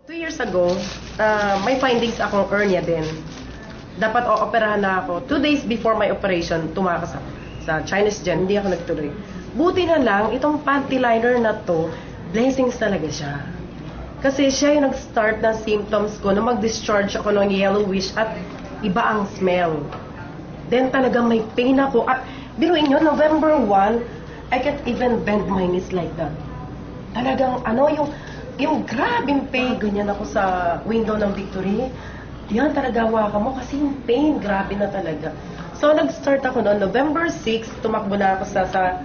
2 years ago, may findings akong hernia din. Dapat o-operahan na ako. 2 days before my operation, tumakas ako sa Chinese Gen. Hindi ako nagtuloy. Buti na lang, itong panty liner na to, blessings talaga siya. Kasi siya yung nag-start ng symptoms ko na mag-discharge ako ng yellowish at iba ang smell. Then talagang may pain ako. At biruin nyo, November 1, I can't even bend my knees like that. Talagang yung grabing pain, ganyan ako sa window ng Victory. Yan talaga hawakan mo kasi yung pain, grabe na talaga. So nag-start ako noon, November 6, tumakbo na ako sa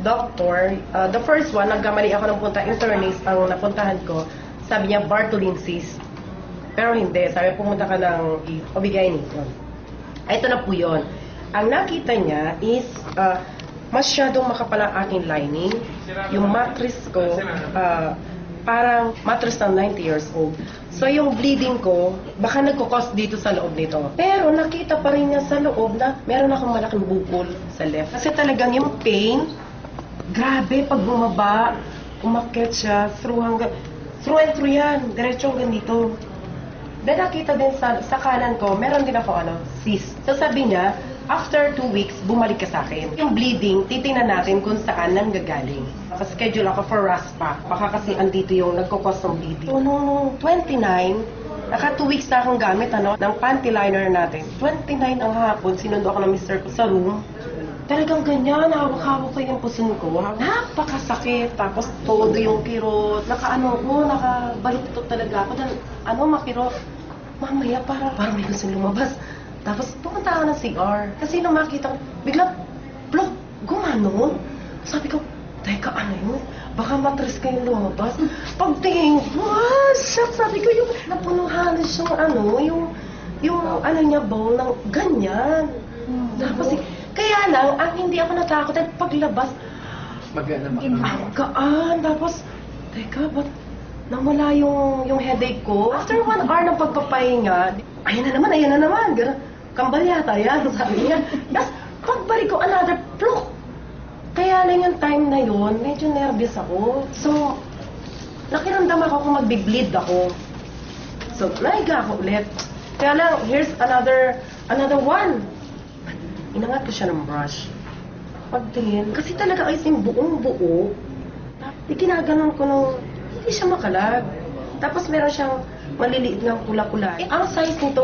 doctor. The first one, nagkamali ako ng punta, internist ang napuntahan ko. Sabi niya, Bartholin cyst. Pero hindi, sabi pumunta ka ng OB-GYN. Ito na po yun. Ang nakita niya is, masyadong makapal ang aking lining. Yung mattress ko, parang mattress ng 90 years old. So yung bleeding ko, baka nagkukos dito sa loob nito. Pero nakita pa rin niya sa loob na meron akong malaking bukol sa left. Kasi talagang yung pain, grabe pag bumaba, umakyat siya, through and through yan, diretso hanggang dito. Then nakita din sa kanan ko, meron din ako cyst. So sabi niya, after 2 weeks, bumalik ka sa akin. Yung bleeding, titingnan natin kung saan nanggagaling. Nakaschedule ako for RASPA. Baka kasi andito yung nagkukos ng bleeding. So, noong 29, naka 2 weeks na akong gamit ng panty liner natin. 29 ang hapon, sinundo ako ng mister ko sa room. Talagang ganyan, hawak-hawak ko yung puson ko. Napakasakit. Tapos todo yung kirot. Nakabaluktot talaga ako. Makirot. Mamaya parang may gusto lumabas. Tapos pumunta ako ng CR. Kasi nung makita ko, bigla, plok, gumanon. Sabi ko, teka, ano yun? Baka matris kayong lumabas. Pagtingin, shucks, sabi ko, yung napunuhan yung niya, bowl ng ganyan. Tapos, kaya lang, ang hindi ako natakot at paglabas, gaan. Tapos, teka, ba't nawala yung headache ko? After 1 hour ng pagpapahinga, ayan na naman. Ganun, kambal yata yan, sabi niya. Tapos, pagbalik ko, another plok. Kaya lang yung time na yun, medyo nervous ako. So, nakiramdam ako kung mag-bleed ako. So, naiga ako ulit. Kaya lang, here's another one. Inangat ko siya ng brush. Pagtingin, kasi talaga ay yung buong-buo. Ikinaganon ko nung hindi siya makalag. Tapos meron siyang maliliit ng kula-kula. Ang size nito,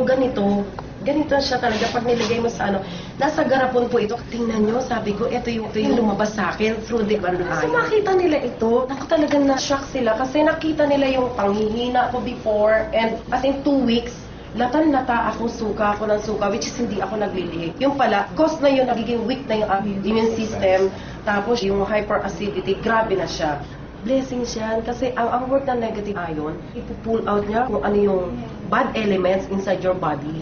ganito siya talaga pag nilagay mo sa nasa garapon po ito. Tingnan nyo, sabi ko, ito yung lumabas sa akin through the eye. So makita nila ito, ako talagang na-shock sila kasi nakita nila yung panghihina ko before and as in 2 weeks, latan-lata akong suka ako ng suka which is hindi ako naglilihi. Yung pala, cause na yun, nagiging weak na yung immune system, tapos yung hyperacidity, grabe na siya. Blessing siya kasi ang work ng negative ion, ipupull out niya kung ano yung bad elements inside your body.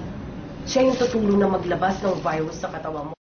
Siya yung tutulong na maglabas ng virus sa katawan mo.